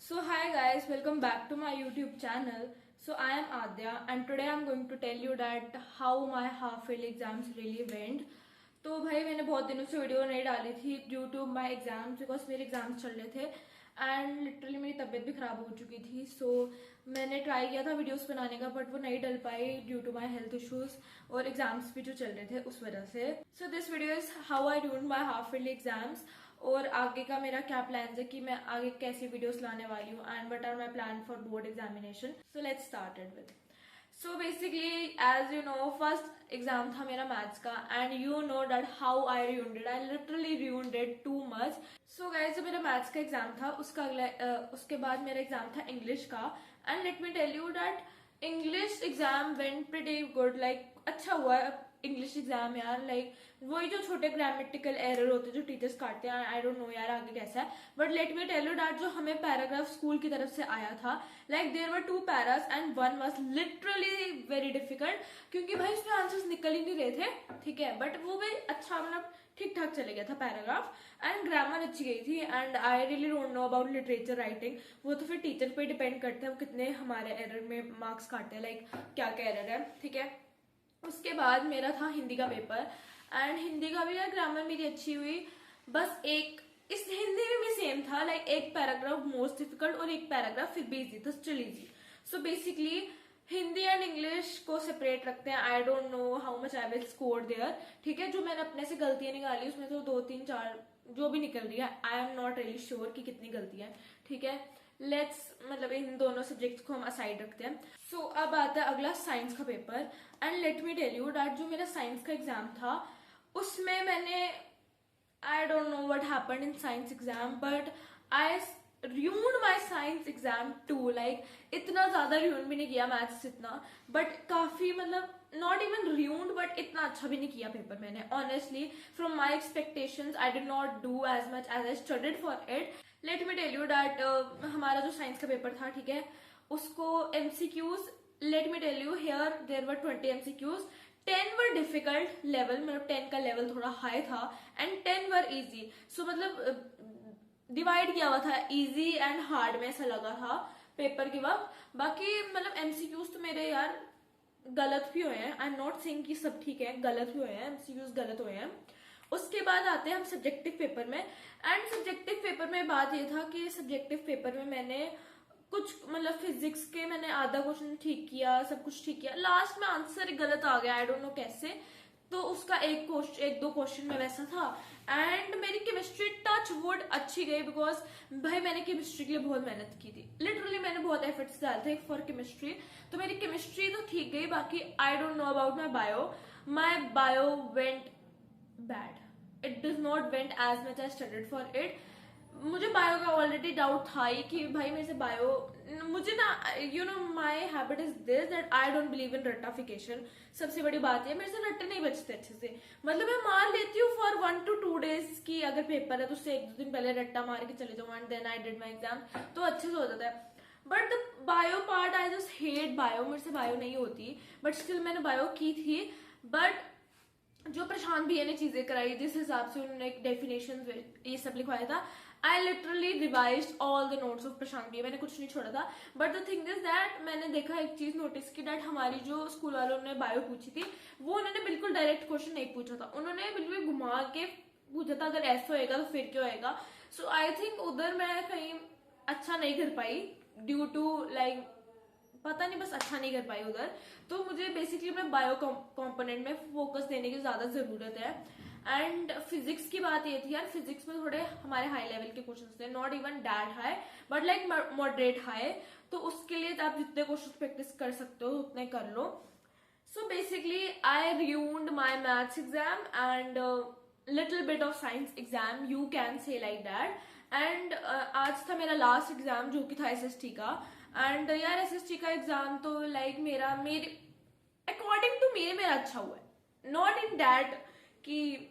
So hi guys, welcome back to my YouTube channel. So I am Adya and today I'm going to tell you that how my half yearly exams really went. तो भाई मैंने बहुत दिनों से video नहीं डाली थी due to my exams because मेरे एग्जाम्स चल रहे थे एंड लिटरली मेरी तबीयत भी खराब हो चुकी थी सो मैंने ट्राई किया था वीडियोस बनाने का बट वो नहीं डल पाई due to my health issues और एग्जाम्स भी जो चल रहे थे उस वजह से. So this video is how I done my half yearly exams और आगे का मेरा क्या प्लान है कि मैं आगे कैसी वीडियोस लाने वाली हूँ and what are my plan for board examination. So let's started with. So basically as you know first exam था मेरा मैथ्स का and you know that how I ruined it. I literally ruined it too much. So guys जब मेरा maths का exam था उसके बाद मेरा एग्जाम था इंग्लिश का and let me tell you that English exam went pretty good. Like अच्छा हुआ इंग्लिश एग्जाम यार. लाइक वही जो छोटे ग्रामेटिकल एरर होते हैं जो टीचर्स काटते हैं आई डोंट नो यार आगे कैसा है but let me tell you that जो हमें पैराग्राफ स्कूल की तरफ से आया था like there were 2 paras and one was literally very difficult क्योंकि भाई उसमें आंसर्स निकल ही नहीं रहे थे. ठीक है बट वो भी अच्छा मतलब ठीक ठाक चले गया था पैराग्राफ एंड ग्रामर अच्छी गई थी and I really don't know about literature writing. वो तो फिर टीचर पे डिपेंड करते हैं वो कितने हमारे एरर में मार्क्स काटते हैं लाइक क्या क्या एरर है. ठीक है उसके बाद मेरा था हिंदी का पेपर एंड हिंदी का भी यार ग्रामर मेरी अच्छी हुई. बस एक इस हिंदी में भी सेम था लाइक एक पैराग्राफ मोस्ट डिफिकल्ट और एक पैराग्राफ फिर भी इजी था still easy. So basically Hindi and English को सेपरेट रखते हैं. I don't know how much I will score there. ठीक है जो मैंने अपने से गलतियां निकाली उसमें तो 2 3 4 जो भी निकल रही है I am not really sure कि कितनी गलतियां हैं. ठीक है लेट्स मतलब इन दोनों सब्जेक्ट्स को हम असाइड रखते हैं. सो अब आता है अगला साइंस का paper and let me tell you that जो मेरा साइंस का एग्जाम था उसमें मैंने I don't know what happened in science exam but I ruined my science exam too. like इतना ज्यादा ruin भी नहीं किया मैथ्स इतना बट काफी मतलब नॉट इवन ruined बट इतना अच्छा भी नहीं किया पेपर मैंने honestly. From my expectations I did not do as much as I studied for it. Let me tell you that हमारा जो साइंस का पेपर था ठीक है उसको MCQs let me tell you here there were 20 MCQs. 10 were difficult level मतलब 10 का level थोड़ा हाई था एंड 10 वर इजी. सो मतलब डिवाइड किया हुआ था इजी एंड हार्ड में ऐसा लगा था पेपर के वक्त. बाकी मतलब एमसीक्यूज तो मेरे यार गलत भी हुए हैं. आई एम नॉट सेइंग कि सब ठीक है गलत भी हुए हैं एमसीक्यूज गलत हुए हैं. उसके बाद आते हैं हम सब्जेक्टिव पेपर में एंड सब्जेक्टिव पेपर में बात ये था कि सब्जेक्टिव पेपर में मैंने कुछ मतलब फिजिक्स के मैंने आधा क्वेश्चन ठीक किया सब कुछ ठीक किया लास्ट में आंसर गलत आ गया आई डोंट नो कैसे. तो उसका एक दो क्वेश्चन में वैसा था एंड मेरी केमिस्ट्री टच वुड अच्छी गई बिकॉज भाई मैंने केमिस्ट्री के लिए बहुत मेहनत की थी. लिटरली मैंने बहुत एफर्ट्स डाले थे फॉर केमिस्ट्री तो मेरी केमिस्ट्री तो ठीक गई. बाकी I don't know about my bio went bad. It does not went as much I studied for it. मुझे बायो का ऑलरेडी डाउट था ही कि भाई मेरे से बायो मुझे ना you know my habit is this that I don't believe in रट्टाफिकेशन. सबसे बड़ी बात है मेरे से रट्टे नहीं बचते अच्छे से. मतलब मैं मार लेती हूँ फॉर 1 to 2 days की अगर पेपर है तो उससे 1-2 दिन पहले रट्टा मार के चले जाऊँ and then I did my exam तो अच्छे से हो जाता है. But the bio part I just hate bio. मेरे से बायो नहीं होती बट स्टिल मैंने बायो की थी. बट जो प्रशांत भैया ने चीजें कराई जिस हिसाब से उन्होंने डेफिनेशन ये सब लिखवाया था I literally revised all the notes of Prashant भैया. मैंने कुछ नहीं छोड़ा था. But the thing is that मैंने देखा एक चीज नोटिस की दैट हमारी जो स्कूल वालों ने बायो पूछी थी वो उन्होंने बिल्कुल डायरेक्ट क्वेश्चन नहीं पूछा था. उन्होंने बिल्कुल घुमा के पूछा था अगर ऐसा होएगा तो फिर क्या होएगा. सो आई थिंक उधर मैं कहीं अच्छा नहीं कर पाई ड्यू टू लाइक पता नहीं बस अच्छा नहीं कर पाई उधर. तो मुझे बेसिकली मैं बायो कंपोनेंट में फोकस देने की ज्यादा जरूरत है. एंड फिजिक्स की बात ये थी यार फिजिक्स में थोड़े हमारे हाई लेवल के क्वेश्चंस थे not even that high but like moderate high. तो उसके लिए आप जितने क्वेश्चन प्रैक्टिस कर सकते हो उतने कर लो. So basically I ruined my maths exam and little bit of science exam you can say like that. And आज था मेरा लास्ट एग्जाम जो कि था एसएसटी का. एंड यार एसएसटी का एग्जाम तो लाइक मेरे अकॉर्डिंग टू मेरा अच्छा हुआ है. नॉट इन दैट कि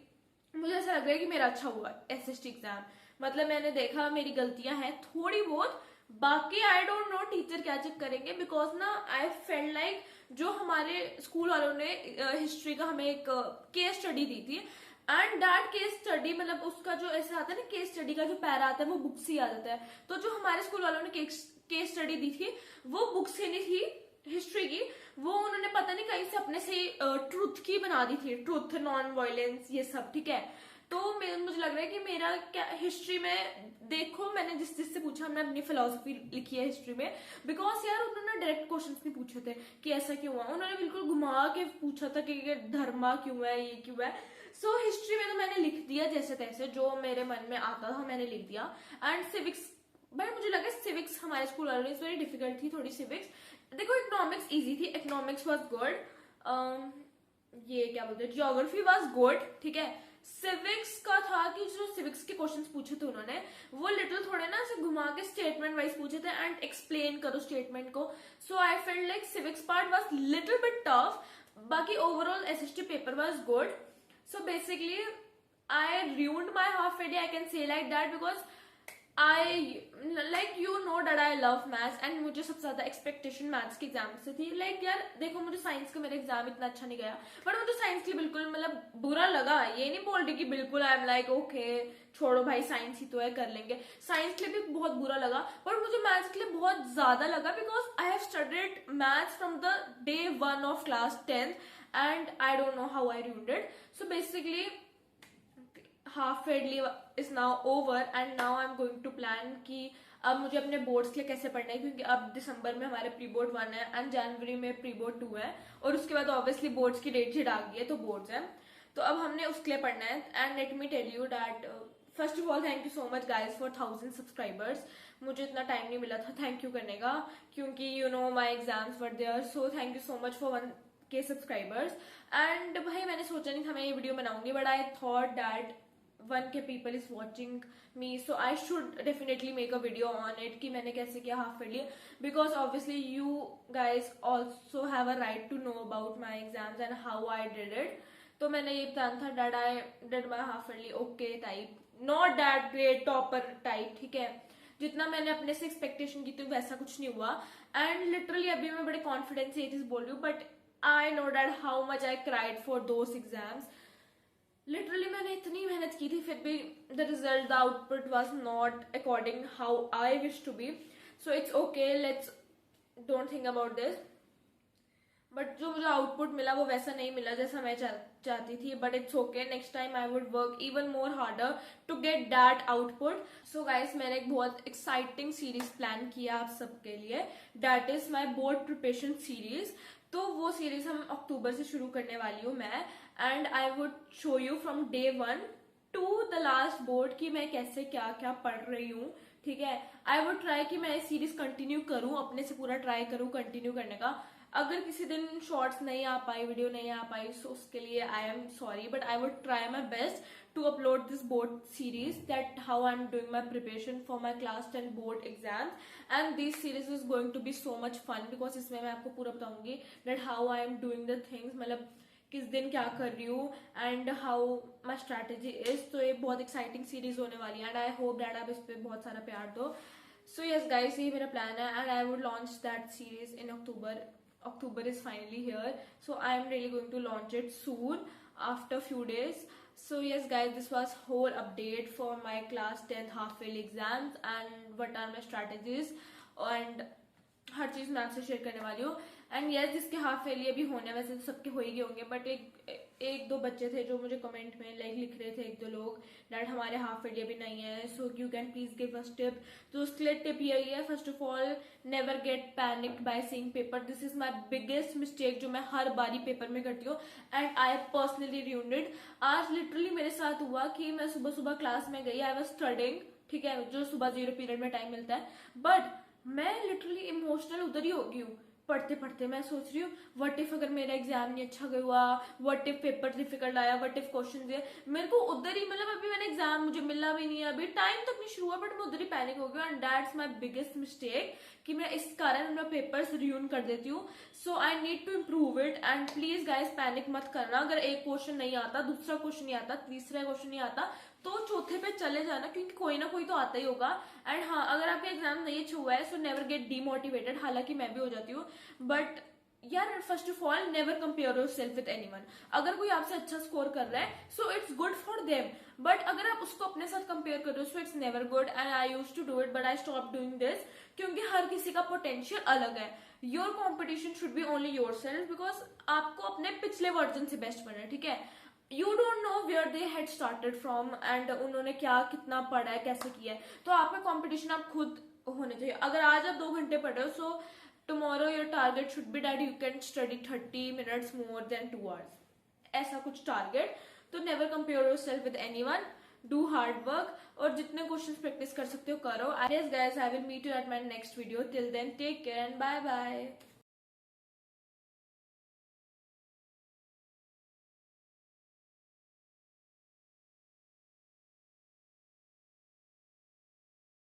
मुझे ऐसा लग रहा है कि मेरा अच्छा हुआ एसएसटी एग्जाम. मतलब मैंने देखा मेरी गलतियां हैं थोड़ी बहुत. बाकी आई डोंट नो टीचर क्या चेक करेंगे बिकॉज ना आई फेल्ट लाइक जो हमारे स्कूल वालों ने हिस्ट्री का हमें एक केस स्टडी दी थी एंड दैट केस स्टडी, मतलब उसका जो ऐसा आता है ना, केस स्टडी का जो पैरा आता है वो बुक से ही आ जाता है। तो जो हमारे स्कूल वालों ने केस स्टडी दी थी वो बुक से नहीं थी हिस्ट्री की, वो उन्होंने पता नहीं कहीं से अपने से ट्रुथ की बना दी थी, ट्रुथ, नॉन वायलेंस, ये सब, ठीक है। तो मुझे लग रहा है कि मेरा क्या हिस्ट्री में, देखो मैंने जिससे पूछा, हमने अपनी फिलोसफी लिखी है हिस्ट्री में, बिकॉज यार उन्होंने डायरेक्ट क्वेश्चंस नहीं पूछे थे कि ऐसा क्यों हुआ, उन्होंने बिल्कुल घुमा के पूछा था कि धर्मा क्यों है, ये क्यों है। सो हिस्ट्री में तो मैंने लिख दिया जैसे तैसे, जो मेरे मन में आता था मैंने लिख दिया। एंड सिविक्स, बट मुझे लगा सिविक्स हमारे स्कूल वालों ने वेरी डिफिकल्ट थी थोड़ी सिविक्स। देखो इकोनॉमिक्स इजी थी, इकोनॉमिक्स वाज गुड, ये क्या बोलते हैं, जियोग्राफी वाज गुड, ठीक है। सिविक्स का था कि जो सिविक्स के क्वेश्चंस पूछे थे उन्होंने, वो लिटिल थोड़े ना ऐसे घुमा के स्टेटमेंट वाइज पूछे थे एंड एक्सप्लेन करो स्टेटमेंट को। So I felt like civics part was little bit tough, बाकी overall SST paper was good. So basically I ruined my half a day, I can say like that, because I like you know that I love maths and मुझे सबसे ज्यादा expectation maths के exam से थी। Like यार देखो, मुझे science का मेरा एग्जाम इतना अच्छा नहीं गया, बट मुझे साइंस के लिए बिल्कुल मतलब बुरा लगा, ये नहीं बोल रही कि बिल्कुल आई एम लाइक ओके छोड़ो भाई साइंस ही तो है कर लेंगे, साइंस के लिए भी बहुत बुरा लगा, बट मुझे मैथ्स के लिए बहुत ज्यादा लगा, because I have studied maths from the day 1 of class 10 and I don't know how I ruined it. So basically half yearly is now over and now I'm going to plan कि अब मुझे अपने boards के लिए कैसे पढ़ना है, क्योंकि अब दिसंबर में हमारे प्री बोर्ड 1 है एंड जनवरी में प्री बोर्ड 2 है, और उसके बाद ऑब्वियसली बोर्ड्स की डेट शीट आ गई है तो बोर्ड्स है, तो अब हमने उसके लिए पढ़ना है। And let me tell you that first of all thank you so much guys for 1000 subscribers. मुझे इतना टाइम नहीं मिला था थैंक यू करने का, क्योंकि you know my exams were there, so thank you so much for 1K subscribers. And भाई मैंने सोचा नहीं था मैं ये वीडियो बनाऊंगी, but I thought that 1K people is watching me, so I should definitely make a video on it कि मैंने कैसे किया half yearly, because obviously you guys also have a right to know about my exams and how I did it। तो मैंने ये बताना था that I did my half yearly okay type, not that great topper type, ठीक है। जितना मैंने अपने से एक्सपेक्टेशन की थी वैसा कुछ नहीं हुआ, एंड लिटरली अभी मैं बड़े कॉन्फिडेंस से ये चीज बोल रही हूँ, but I know that how much I cried for those exams. Literally मैंने इतनी मेहनत की थी, फिर भी the result, the output was not according how I wish to be, so it's okay, let's don't think about this. But जो मुझे output मिला वो वैसा नहीं मिला जैसा मैं चाहती थी, but it's okay, next time I would work even more harder to get that output. So guys मैंने एक बहुत एक्साइटिंग सीरीज प्लान किया आप सबके लिए, that is my board preparation series. तो वो सीरीज हम अक्टूबर से शुरू करने वाली हूँ मैं, and I would show you from day 1 to the last board कि मैं कैसे क्या क्या पढ़ रही हूँ, ठीक है। आई वुड ट्राई कि मैं सीरीज कंटिन्यू करूँ, अपने से पूरा ट्राई करूँ कंटिन्यू करने का। अगर किसी दिन शॉर्ट्स नहीं आ पाई, वीडियो नहीं आ पाई, सो उसके लिए I am sorry, but I would try my best to upload this board series, that how I'm doing my preparation for my class 10 board exams, and this series is going to be so much fun because इसमें मैं आपको पूरा बताऊंगी that how I am doing the things, मतलब किस दिन क्या कर रही हूँ and how my strategy is। तो ये बहुत exciting series होने वाली है and I hope that आप इस पे बहुत सारा प्यार दो। So yes guys, ये मेरा plan है and I would launch that series in October। October is finally here, so I am really going to launch it soon after few days। So yes guys, this was whole update for my class 10th half yearly exams and what are my strategies, and हर चीज मैं आपसे share करने वाली हूँ। And yes जिसके half failure भी होने, वैसे तो सबके हो ही गए होंगे, बट एक दो बच्चे थे जो मुझे कमेंट में लाइक लिख रहे थे, एक दो लोग, डैड हमारे हाफ फेलियर भी नहीं है, so you can please give us tip. तो उसके लिए टिप यही है, first of all never get panicked by seeing paper, this is my biggest mistake जो मैं हर बारी पेपर में करती हूँ एंड आई पर्सनली रूइंड। आज लिटरली मेरे साथ हुआ कि मैं सुबह सुबह क्लास में गई, आई वाज स्टडिंग, ठीक है, जो सुबह 0 पीरियड में टाइम मिलता है, बट मैं लिटरली इमोशनल उधर ही हो गई हूँ। पढ़ते पढ़ते मैं सोच रही हूँ व्हाट इफ अगर मेरा एग्जाम नहीं अच्छा गया हुआ, व्हाट इफ पेपर डिफिकल्ट आया, व्हाट इफ क्वेश्चन दिए, मेरे को उधर ही, मतलब अभी मैंने एग्जाम मुझे मिला भी नहीं है, अभी टाइम तक नहीं शुरू हुआ, बट मैं उधर ही पैनिक हो गई and that's my biggest mistake कि मैं इस कारण अपना पेपर्स रियून कर देती हूँ। So I need to improve it and please guys panic मत करना। अगर एक क्वेश्चन नहीं आता, दूसरा क्वेश्चन नहीं आता, तीसरा क्वेश्चन नहीं आता, तो चौथे पे चले जाना, क्योंकि कोई ना कोई तो आता ही होगा। एंड हाँ, अगर आपका एग्जाम नहीं अच्छा हुआ है, सो नेवर गेट डीमोटिवेटेड, हालांकि मैं भी हो जाती हूँ, बट यार first of all never compare yourself with anyone. अगर कोई आपसे अच्छा स्कोर कर रहा है so it's good for them, but अगर आप उसको अपने साथ कंपेयर कर रहे हो so it's never good. And I use to do it but I stop doing this, क्योंकि हर किसी का पोटेंशियल अलग है. Your competition should be only yourself, because आपको अपने पिछले वर्जन से बेस्ट बनना है. ठीक है, you don't know where they had started from and उन्होंने क्या कितना पढ़ा है कैसे किया है. तो आपका कॉम्पिटिशन आप खुद होने चाहिए. अगर आज आप 2 घंटे पढ़ रहे हो सो tomorrow your target should be that you can study 30 minutes more than 2 hours. ऐसा कुछ टारगेट. तो never compare yourself with anyone. Do hard work और जितने क्वेश्चंस प्रैक्टिस कर सकते हो करो. Yes guys, I will meet you at my next video. Till then, take care and bye bye.